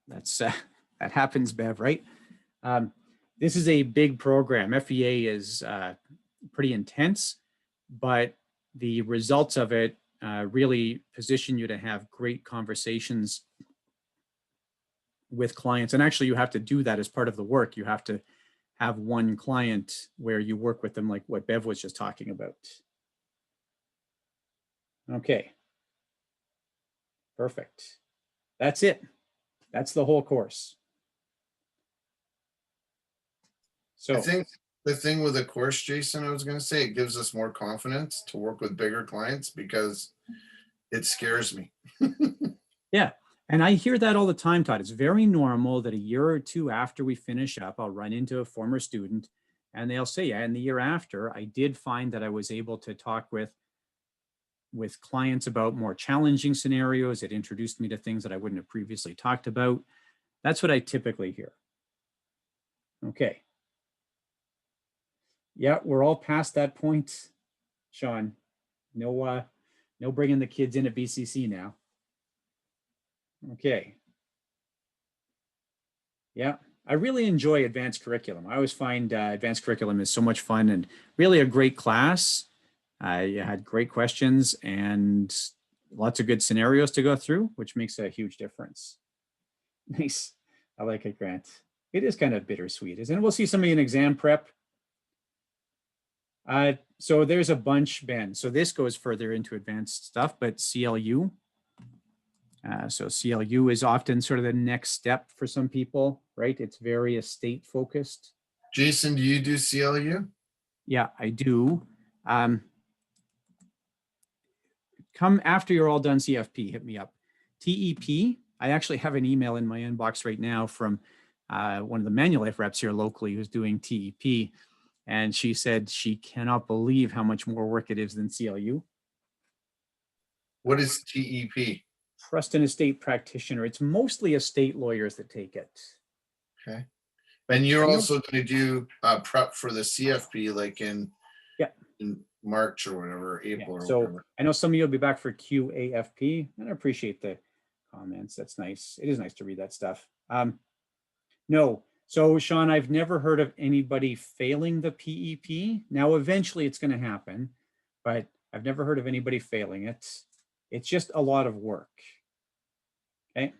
That's that happens, Bev, right? This is a big program. FEA is pretty intense, but the results of it really position you to have great conversations with clients. And actually, you have to do that as part of the work. You have to have one client where you work with them, like what Bev was just talking about. Okay. Perfect. That's it. That's the whole course. So I think the thing with the course, Jason, I was going to say, it gives us more confidence to work with bigger clients because it scares me. yeah. And I hear that all the time, Todd. It's very normal that a year or two after we finish up, I'll run into a former student and they'll say, yeah, in the year after, I did find that I was able to talk with with clients about more challenging scenarios. It introduced me to things that I wouldn't have previously talked about. That's what I typically hear. Okay. Yeah, we're all past that point, Sean. No bringing the kids in at BCC now. Okay. Yeah, I really enjoy advanced curriculum. I always find advanced curriculum is so much fun and really a great class. I had great questions and lots of good scenarios to go through, which makes a huge difference. Nice. I like it, Grant. It is kind of bittersweet, isn't it? We'll see some of you in exam prep. So there's a bunch, Ben. So this goes further into advanced stuff, but CLU. So CLU is often sort of the next step for some people, right? It's very estate focused. Jason, do you do CLU? Yeah, I do. Come after you're all done CFP, hit me up. TEP, I actually have an email in my inbox right now from one of the Manulife reps here locally who's doing TEP. And she said she cannot believe how much more work it is than CLU. What is TEP? Trust and estate practitioner. It's mostly estate lawyers that take it. Okay. And you're also going to do prep for the CFP like in March or whatever, April or so whatever. I know some of you will be back for QAFP, and I appreciate the comments. That's nice. It is nice to read that stuff. No. So Sean, I've never heard of anybody failing the PEP. Now, eventually it's going to happen, but I've never heard of anybody failing it. It's just a lot of work. Okay.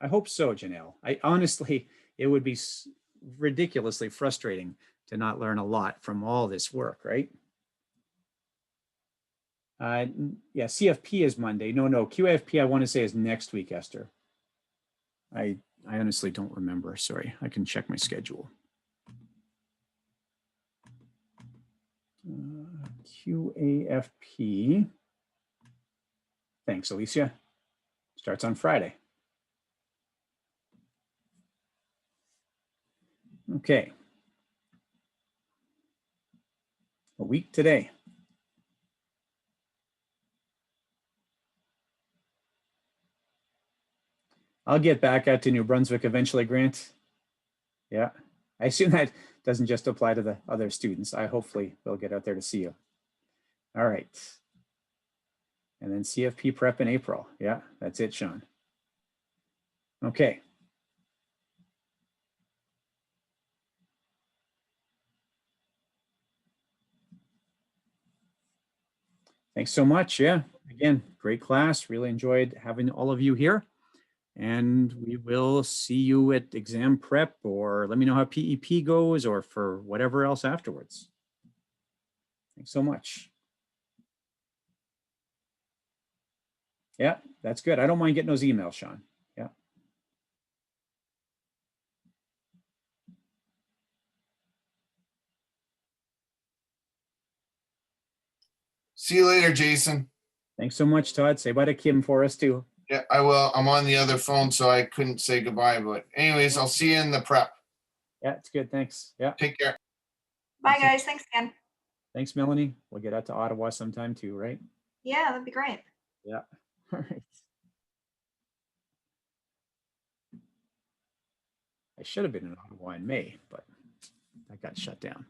I hope so, Janelle. I honestly, it would be ridiculously frustrating to not learn a lot from all this work, right? Yeah, CFP is Monday. No, QAFP I want to say is next week, Esther. I honestly don't remember. Sorry, I can check my schedule. QAFP. Thanks, Alicia. Starts on Friday. Okay. A week today. I'll get back out to New Brunswick eventually, Grant. Yeah, I assume that doesn't just apply to the other students. I hopefully will get out there to see you. All right. And then CFP prep in April. Yeah, that's it, Sean. Okay. Thanks so much. Yeah, again, great class. Really enjoyed having all of you here. And we will see you at exam prep, or let me know how PEP goes, or for whatever else afterwards. Thanks so much. Yeah, that's good. I don't mind getting those emails, Sean. Yeah. See you later, Jason. Thanks so much, Todd. Say bye to Kim for us too. Yeah, I will. I'm on the other phone, so I couldn't say goodbye. But anyways, I'll see you in the prep. Yeah, it's good. Thanks. Yeah. Take care. Bye, guys. Thanks again. Thanks, Melanie. We'll get out to Ottawa sometime too, right? Yeah, that'd be great. Yeah. All right. I should have been in Ottawa in May, but that got shut down.